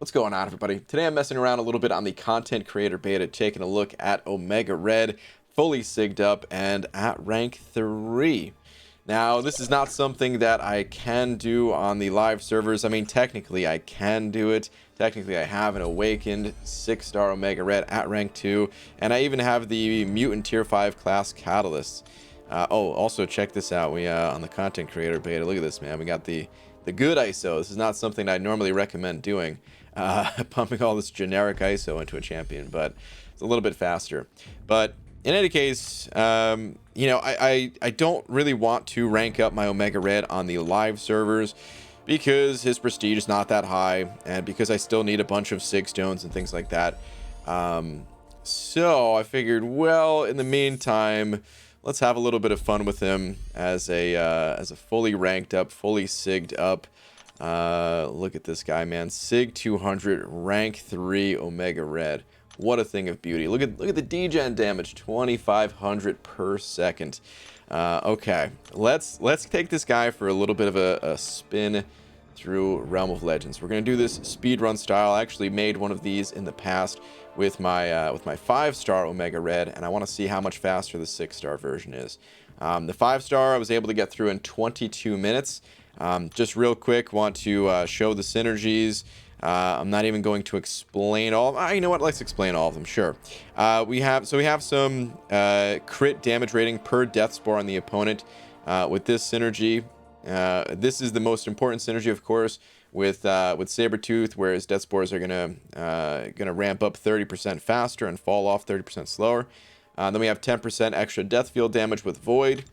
What's going on, everybody? Today I'm messing around a little bit on the content creator beta, taking a look at Omega Red, fully sigged up and at rank 3. Now, this is not something that I can do on the live servers. I mean, technically I can do it. Technically I have an awakened 6-star Omega Red at rank 2, and I even have the mutant tier 5 class catalysts. Also check this out. We on the content creator beta, look at this, man. We got the good ISO. This is not something I'd normally recommend doing. Pumping all this generic ISO into a champion, but it's a little bit faster. But in any case, you know, I don't really want to rank up my Omega Red on the live servers because his prestige is not that high, and because I still need a bunch of sig stones and things like that. So I figured, well, in the meantime, let's have a little bit of fun with him as a fully ranked up, fully sigged up. Look at this guy, man. Sig 200, rank 3 Omega Red. What a thing of beauty. Look at the degen damage, 2500 per second. Okay, let's take this guy for a little bit of a spin through Realm of Legends. We're gonna do this speedrun style. I actually made one of these in the past with my 5-star Omega Red, and I want to see how much faster the 6-star version is. The 5-star I was able to get through in 22 minutes. Just real quick, want to show the synergies. I'm not even going to explain all of them. You know what? Let's explain all of them. Sure. We have some crit damage rating per death spore on the opponent with this synergy. This is the most important synergy, of course, with Sabretooth, whereas death spores are gonna ramp up 30% faster and fall off 30% slower. Then we have 10% extra death field damage with Void.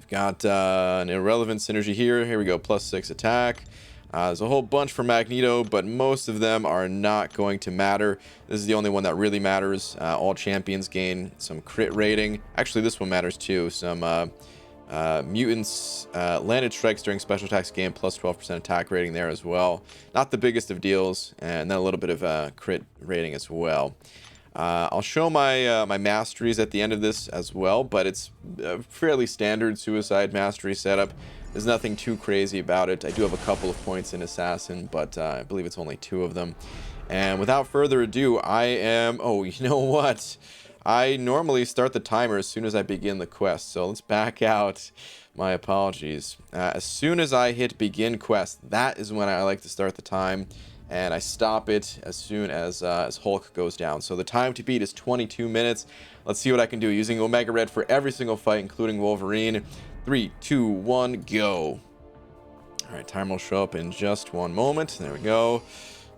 Got an irrelevant synergy here. Here we go, +6 attack. There's a whole bunch for Magneto, but most of them are not going to matter. This is the only one that really matters. All champions gain some crit rating. Actually, this one matters too. Some mutants landed strikes during special attacks gain +12% attack rating there as well. Not the biggest of deals, and then a little bit of crit rating as well. I'll show my my masteries at the end of this as well, but it's a fairly standard suicide mastery setup. There's nothing too crazy about it. I do have a couple of points in assassin, but I believe it's only 2 of them. And without further ado, I am... Oh, you know what? I normally start the timer as soon as I begin the quest, so let's back out. My apologies. As soon as I hit begin quest, that is when I like to start the time. And I stop it as soon as Hulk goes down. So the time to beat is 22 minutes. Let's see what I can do using Omega Red for every single fight, including Wolverine. 3, 2, 1, go. All right, time will show up in just one moment. There we go.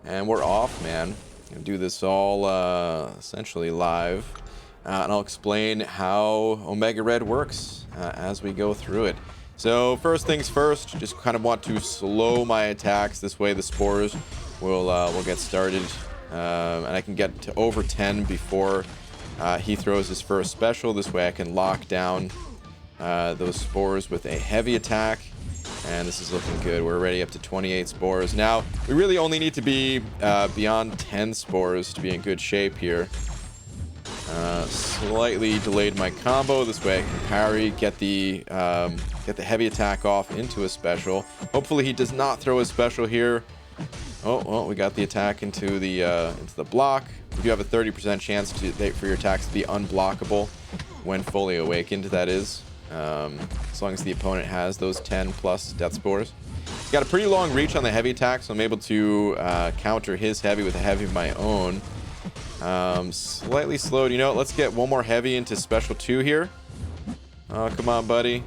And we're off, man. I'm gonna do this all essentially live. And I'll explain how Omega Red works as we go through it. So first things first, just kind of want to slow my attacks. This way the spores will get started, and I can get to over 10 before he throws his first special. This way I can lock down those spores with a heavy attack, and this is looking good. We're already up to 28 spores. Now we really only need to be beyond 10 spores to be in good shape here. Slightly delayed my combo. This way I can parry, get the heavy attack off into a special. Hopefully he does not throw a special here. Oh, well, we got the attack into the block. You do have a 30% chance for your attacks to be unblockable when fully awakened, that is. As long as the opponent has those 10+ death spores. He's got a pretty long reach on the heavy attack, so I'm able to counter his heavy with a heavy of my own. Slightly slowed. You know what? Let's get one more heavy into special 2 here. Oh, come on, buddy.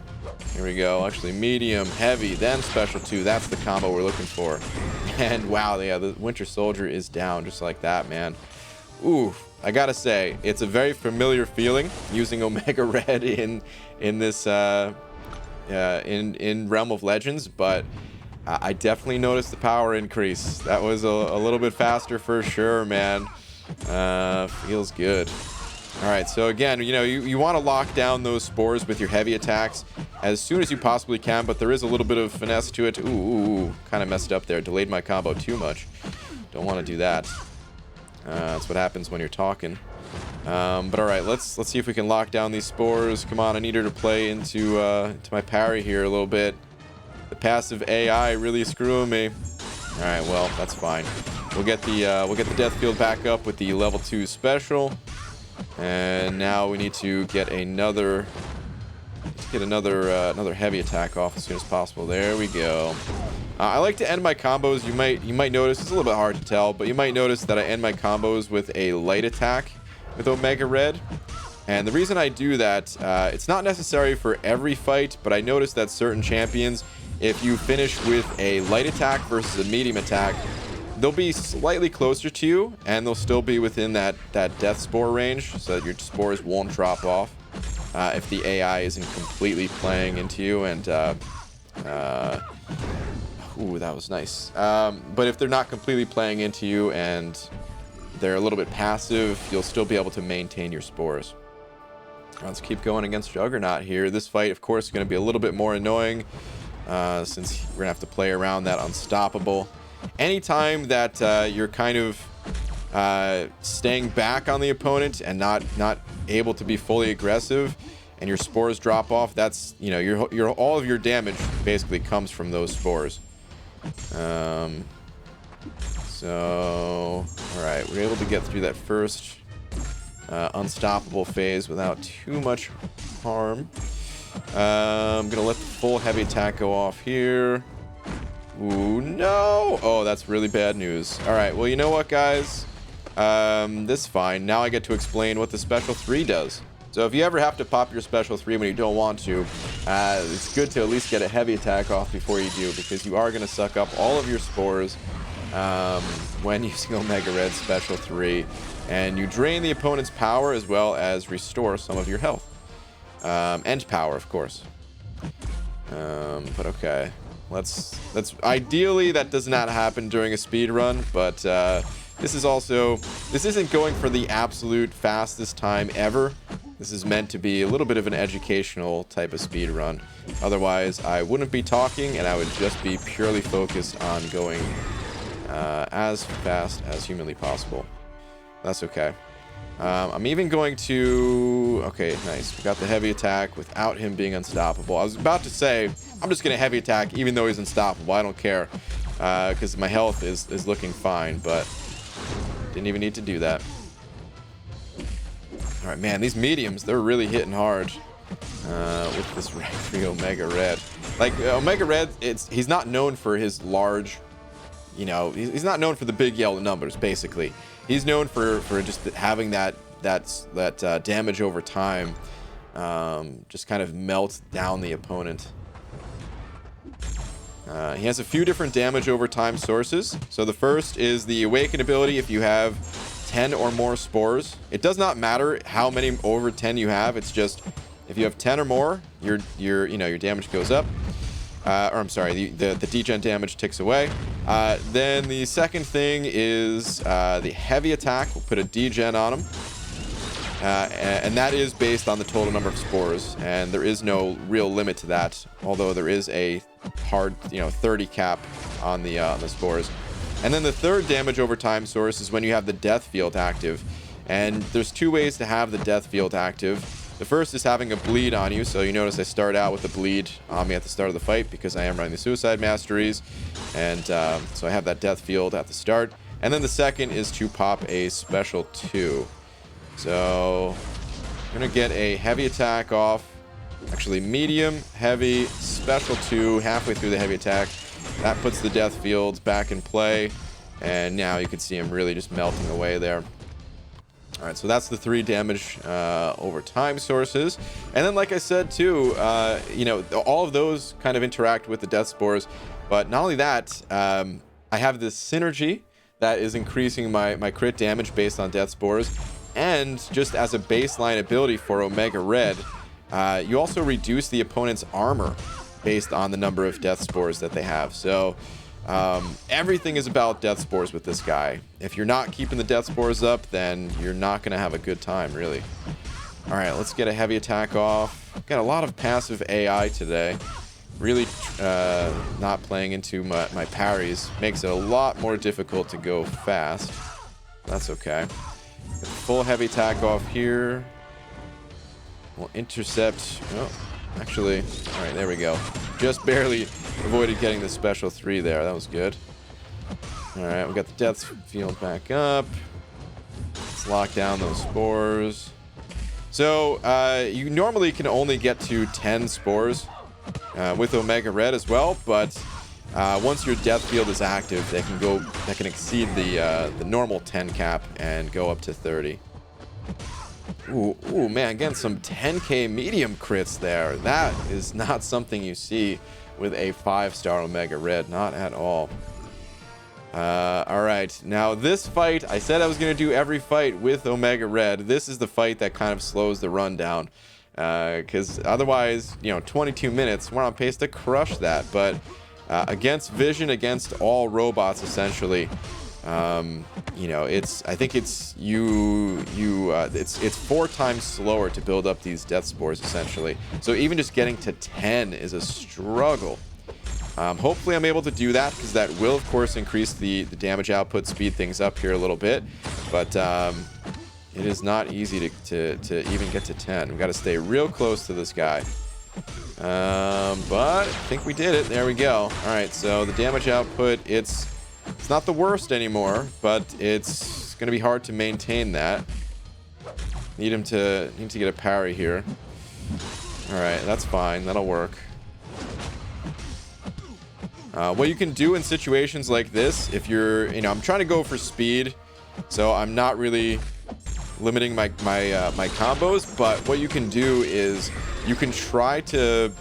Here we go. Actually, medium, heavy, then special 2. That's the combo we're looking for. And wow, yeah, the Winter Soldier is down just like that, man. Ooh, I gotta say, it's a very familiar feeling using Omega Red in this in Realm of Legends, but I definitely noticed the power increase. That was a little bit faster for sure, man. Feels good. All right, so again, you know, you want to lock down those spores with your heavy attacks as soon as you possibly can, but there is a little bit of finesse to it. Ooh, kind of messed up there. Delayed my combo too much. Don't want to do that. That's what happens when you're talking. But all right, let's see if we can lock down these spores. Come on, I need her to play into my parry here a little bit. The passive AI really screwing me. All right, well, that's fine. We'll get the death field back up with the level 2 special, and now we need to get another heavy attack off as soon as possible. There we go. I like to end my combos. You might notice it's a little bit hard to tell, but you might notice that I end my combos with a light attack with Omega Red. And the reason I do that, it's not necessary for every fight, but I noticed that certain champions, if you finish with a light attack versus a medium attack, they'll be slightly closer to you, and they'll still be within that death spore range, so that your spores won't drop off if the AI isn't completely playing into you. And ooh, that was nice. But if they're not completely playing into you and they're a little bit passive, you'll still be able to maintain your spores. Let's keep going against Juggernaut here. This fight, of course, is going to be a little bit more annoying since we're going to have to play around that unstoppable. Anytime that you're kind of staying back on the opponent and not able to be fully aggressive and your spores drop off, that's, you know, your all of your damage basically comes from those spores. So, all right, we're able to get through that first unstoppable phase without too much harm. I'm gonna let the full heavy attack go off here. Ooh, no! Oh, that's really bad news. All right, well, you know what, guys? This is fine. Now I get to explain what the special 3 does. So if you ever have to pop your special 3 when you don't want to, it's good to at least get a heavy attack off before you do, because you are going to suck up all of your spores when using Omega Red special 3, and you drain the opponent's power as well as restore some of your health. And power, of course. But okay. Let's ideally that does not happen during a speed run, but this isn't going for the absolute fastest time ever. This is meant to be a little bit of an educational type of speed run. Otherwise, I wouldn't be talking and I would just be purely focused on going as fast as humanly possible. That's okay. I'm even going to... Okay, nice. We got the heavy attack without him being unstoppable. I was about to say, I'm just going to heavy attack even though he's unstoppable. I don't care, because my health is looking fine, but didn't even need to do that. All right, man, these mediums, they're really hitting hard with this rank 3 Omega Red. Like, Omega Red, he's not known for his large, you know, he's not known for the big yellow numbers, basically. He's known for just having that damage over time, just kind of melt down the opponent. He has a few different damage over time sources. So the first is the Awaken ability. If you have 10 or more spores, it does not matter how many over 10 you have. It's just if you have 10 or more, your damage goes up. Or I'm sorry, the degen damage ticks away. Then the second thing is the heavy attack. We'll put a degen on him. And that is based on the total number of spores, and there is no real limit to that, although there is a hard 30 cap on the spores. And then the third damage over time source is when you have the death field active, and there's 2 ways to have the death field active. The first is having a bleed on you, so you notice I start out with the bleed on me at the start of the fight because I am running the suicide masteries, and so I have that death field at the start. And then the second is to pop a special 2. So I'm gonna get a heavy attack off, actually medium, heavy, special 2 halfway through the heavy attack. That puts the death field back in play, and now you can see him really just melting away there. All right, so that's the 3 damage over time sources. And then, like I said too, all of those kind of interact with the death spores. But not only that, I have this synergy that is increasing my crit damage based on death spores. And just as a baseline ability for Omega Red, you also reduce the opponent's armor based on the number of death spores that they have. So everything is about death spores with this guy. If you're not keeping the death spores up, then you're not going to have a good time, really. All right, let's get a heavy attack off. Got a lot of passive AI today. Really not playing into my parries. Makes it a lot more difficult to go fast. That's okay. Get the full heavy attack off here. We'll intercept. Oh, actually, all right, there we go. Just barely avoided getting the special 3 there. That was good. Alright, we got the death field back up. Let's lock down those spores. So, you normally can only get to 10 spores with Omega Red as well, but once your death field is active, they can exceed the normal 10 cap and go up to 30. Ooh, man, getting some 10k medium crits there. That is not something you see with a 5-star Omega Red, not at all. Alright, now this fight, I said I was going to do every fight with Omega Red. This is the fight that kind of slows the run down. Because otherwise, 22 minutes, we're on pace to crush that. But against Vision, against all robots, essentially, I think it's 4 times slower to build up these death spores, essentially. So even just getting to 10 is a struggle. Hopefully I'm able to do that, because that will, of course, increase the damage output, speed things up here a little bit. But it is not easy to even get to 10. We've got to stay real close to this guy. But I think we did it. There we go. All right, so the damage output, it's not the worst anymore, but it's going to be hard to maintain that. Need him to get a parry here. All right, that's fine. That'll work. What you can do in situations like this, if you're, I'm trying to go for speed, so I'm not really limiting my combos, but what you can do is you can try to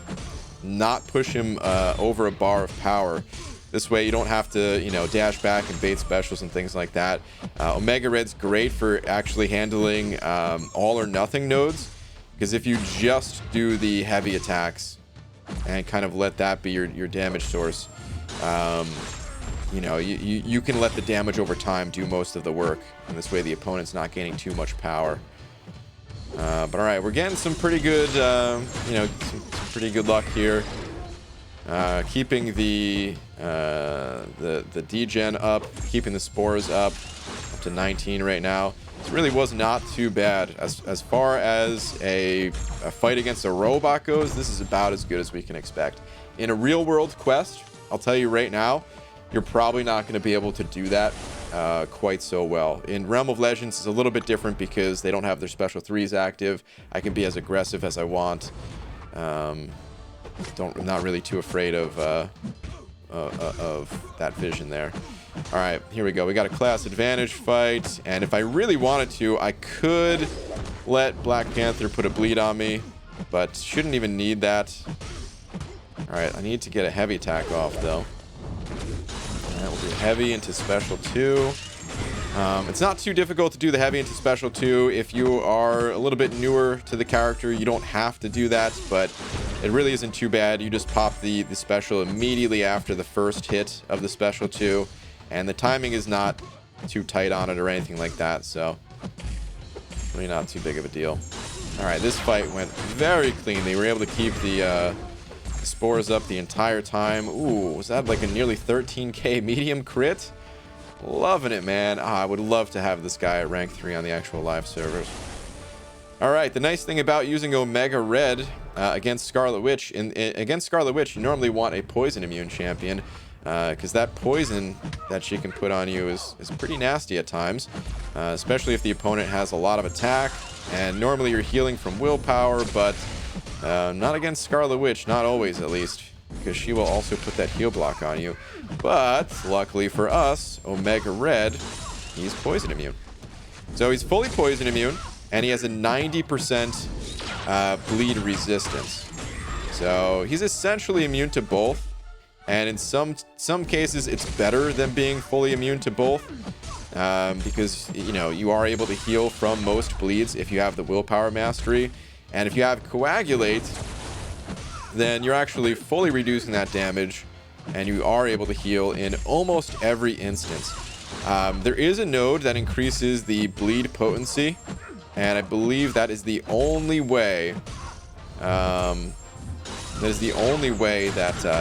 not push him over a bar of power. This way you don't have to, dash back and bait specials and things like that. Omega Red's great for actually handling all or nothing nodes, because if you just do the heavy attacks and kind of let that be your damage source, you can let the damage over time do most of the work, and this way the opponent's not gaining too much power. But all right, we're getting some pretty good, some pretty good luck here. Keeping the degen up, keeping the spores up to 19 right now. This really was not too bad. As far as a fight against a robot goes, this is about as good as we can expect. In a real-world quest, I'll tell you right now, you're probably not going to be able to do that quite so well. In Realm of Legends, it's a little bit different because they don't have their special 3s active. I can be as aggressive as I want. I'm not really too afraid of that vision there. All right, here we go. We got a class advantage fight, and if I really wanted to, I could let Black Panther put a bleed on me, but shouldn't even need that. All right, I need to get a heavy attack off, though. All right, we'll do heavy into special 2. It's not too difficult to do the heavy into special 2. If you are a little bit newer to the character, you don't have to do that, but it really isn't too bad. You just pop the special immediately after the first hit of the special 2, and the timing is not too tight on it or anything like that, so really not too big of a deal. All right, this fight went very cleanly. We were able to keep the spores up the entire time. Ooh, was that like a nearly 13k medium crit? Loving it, man. I would love to have this guy at rank 3 on the actual live servers. All right, the nice thing about using Omega Red against Scarlet Witch, against Scarlet Witch, you normally want a poison immune champion, because that poison that she can put on you is pretty nasty at times, especially if the opponent has a lot of attack, and normally you're healing from willpower, but not against Scarlet Witch, not always at least, because she will also put that heal block on you. But luckily for us, Omega Red, he's poison immune. So he's fully poison immune, and he has a 90% bleed resistance. So he's essentially immune to both, and in some cases it's better than being fully immune to both, because you are able to heal from most bleeds if you have the willpower mastery, and if you have coagulate, then you're actually fully reducing that damage, and you are able to heal in almost every instance. There is a node that increases the bleed potency, and I believe that is the only way that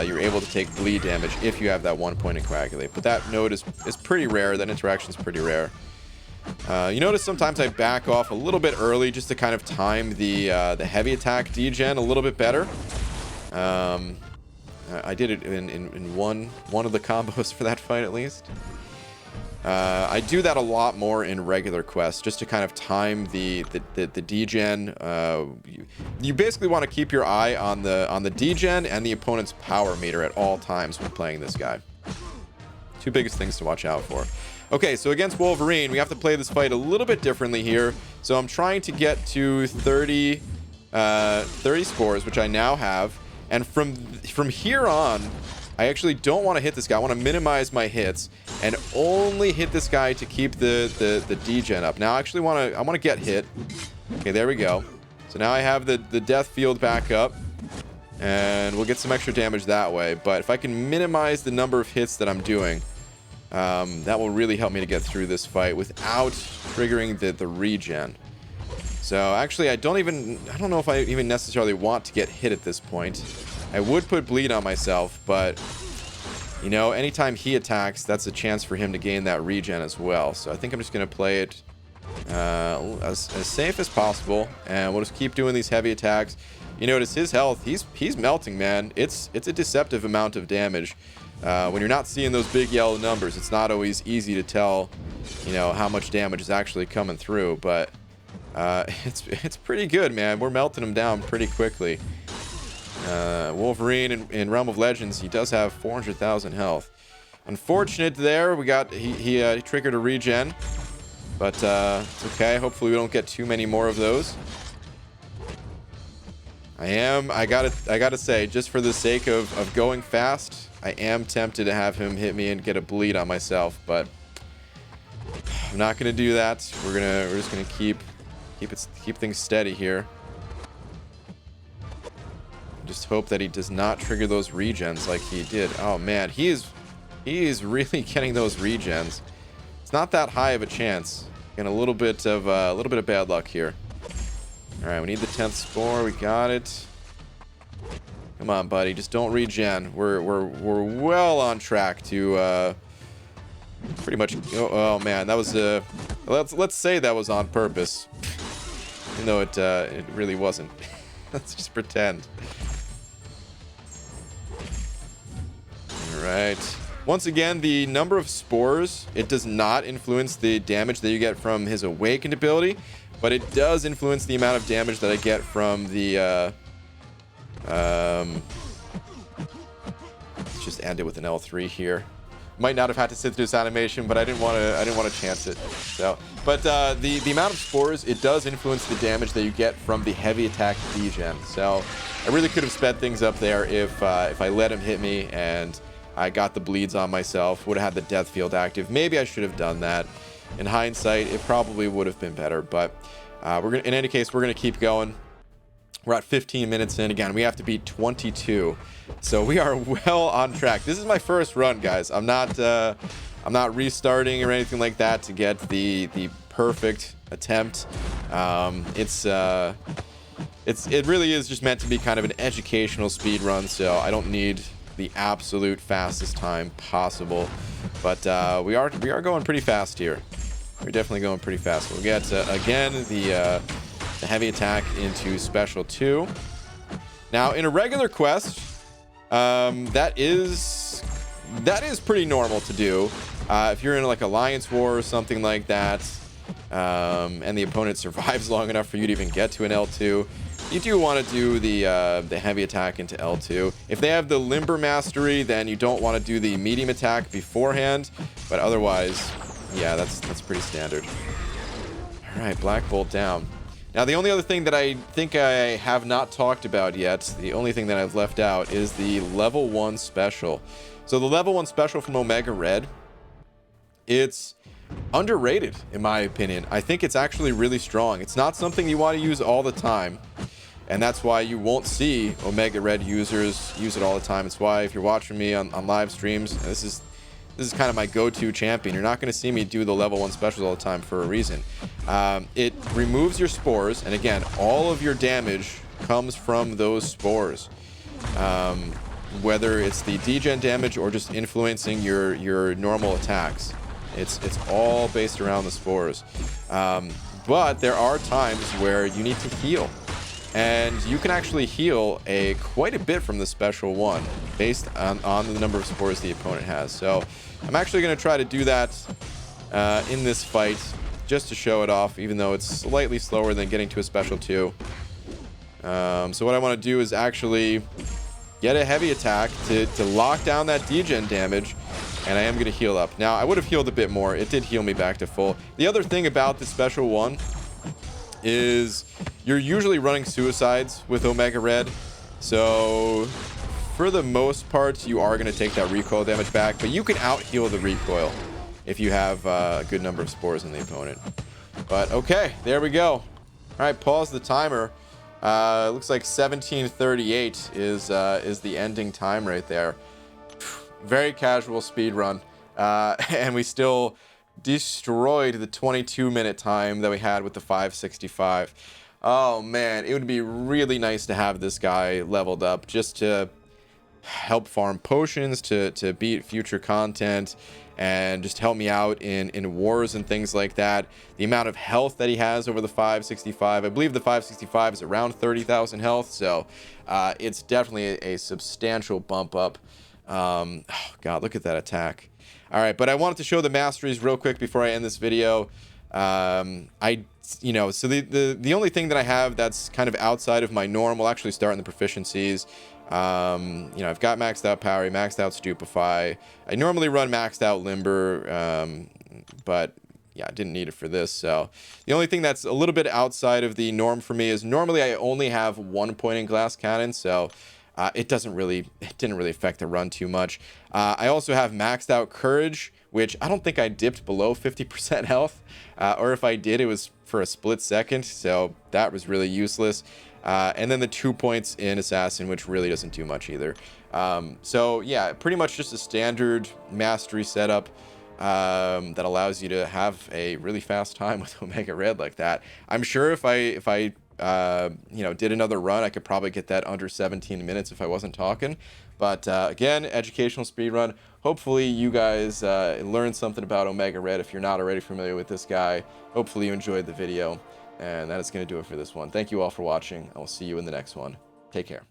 you're able to take bleed damage if you have that 1 point in coagulate. But that node is pretty rare. That interaction is pretty rare. You notice sometimes I back off a little bit early just to kind of time the heavy attack degen a little bit better. I did it in one of the combos for that fight at least. I do that a lot more in regular quests, just to kind of time the degen. You basically want to keep your eye on the degen and the opponent's power meter at all times when playing this guy. Two biggest things to watch out for. Okay, so against Wolverine, we have to play this fight a little bit differently here. So I'm trying to get to 30 spores, which I now have, and from here on, I actually don't want to hit this guy. I want to minimize my hits and only hit this guy to keep the degen up. Now I actually want to get hit. Okay, there we go. So now I have the death field back up, and we'll get some extra damage that way. But if I can minimize the number of hits that I'm doing, that will really help me to get through this fight without triggering the regen. So actually, I don't know if I even necessarily want to get hit at this point. I would put bleed on myself, but you know, anytime he attacks, that's a chance for him to gain that regen as well. So I think I'm just going to play it as safe as possible, and we'll just keep doing these heavy attacks. You notice his health, he's melting, man. It's a deceptive amount of damage. When you're not seeing those big yellow numbers, it's not always easy to tell, you know, how much damage is actually coming through, but it's pretty good, man. We're melting him down pretty quickly. Wolverine in Realm of Legends, he does have 400,000 health. Unfortunate there, he triggered a regen, but it's okay. Hopefully we don't get too many more of those. I gotta say, just for the sake of going fast, I am tempted to have him hit me and get a bleed on myself, but I'm not gonna do that. We're just gonna keep things steady here. Just hope that he does not trigger those regens like he did. Oh man, he is really getting those regens. It's not that high of a chance. Getting a little bit of bad luck here. All right, we need the 10th spore. We got it. Come on, buddy, just don't regen. We're well on track to pretty much. Oh man, that was let's say that was on purpose, even though it really wasn't. Let's just pretend. Alright. Once again, the number of spores, it does not influence the damage that you get from his awakened ability, but it does influence the amount of damage that I get from the let's just end it with an L3 here. Might not have had to sit through this animation, but I didn't want to chance it. So, but the amount of spores, it does influence the damage that you get from the heavy attack degen. So I really could have sped things up there if I let him hit me and I got the bleeds on myself. Would have had the death field active. Maybe I should have done that. In hindsight, it probably would have been better. But in any case, we're gonna keep going. We're at 15 minutes in. Again, we have to beat 22. So we are well on track. This is my first run, guys. I'm not restarting or anything like that to get the perfect attempt. It really is just meant to be kind of an educational speed run, so I don't need the absolute fastest time possible. But we are going pretty fast here. We're definitely going pretty fast. We'll get again the heavy attack into special 2. Now in a regular quest, that is pretty normal to do. If you're in like Alliance War or something like that, and the opponent survives long enough for you to even get to an L2, you do want to do the heavy attack into L2. If they have the Limber Mastery, then you don't want to do the medium attack beforehand, but otherwise, yeah, that's pretty standard. All right, Black Bolt down. Now, the only other thing that I think I have not talked about yet, the only thing that I've left out, is the level 1 special. So the level 1 special from Omega Red, it's underrated, in my opinion. I think it's actually really strong. It's not something you want to use all the time, and that's why you won't see Omega Red users use it all the time. It's why if you're watching me on live streams, this is kind of my go-to champion. You're not going to see me do the level 1 specials all the time for a reason. It removes your spores, and again, all of your damage comes from those spores. Whether it's the degen damage or just influencing your normal attacks. It's all based around the spores. But there are times where you need to heal. And you can actually heal quite a bit from the special 1 based on the number of spores the opponent has. So I'm actually going to try to do that in this fight, just to show it off, even though it's slightly slower than getting to a special 2. So what I want to do is actually get a heavy attack to lock down that degen damage, and I am going to heal up. Now, I would have healed a bit more. It did heal me back to full. The other thing about the special 1 is you're usually running suicides with Omega Red, so for the most part, you are going to take that recoil damage back, but you can out-heal the recoil if you have a good number of spores in the opponent. But okay, there we go. All right, pause the timer. Looks like 17:38 is the ending time right there. Very casual speed run, and we still destroyed the 22-minute time that we had with the 565. Oh man, it would be really nice to have this guy leveled up just to help farm potions, to beat future content, and just help me out in wars and things like that. The amount of health that he has over the 565, I believe the 565 is around 30,000 health, so it's definitely a substantial bump up. Oh god, look at that attack. All right, but I wanted to show the masteries real quick before I end this video. So the only thing that I have that's kind of outside of my norm, we'll actually start in the proficiencies. I've got maxed out Power, maxed out Stupefy. I normally run maxed out Limber, but yeah, I didn't need it for this. So the only thing that's a little bit outside of the norm for me is normally I only have 1 point in glass cannon, so it didn't really affect the run too much. I also have maxed out Courage, which I don't think I dipped below 50% health, or if I did, it was for a split second, so that was really useless. And then the 2 points in Assassin, which really doesn't do much either. So yeah, pretty much just a standard mastery setup that allows you to have a really fast time with Omega Red like that. I'm sure if I did another run, I could probably get that under 17 minutes if I wasn't talking. But again, educational speed run. Hopefully you guys learned something about Omega Red if you're not already familiar with this guy. Hopefully you enjoyed the video. And that is going to do it for this one. Thank you all for watching. I will see you in the next one. Take care.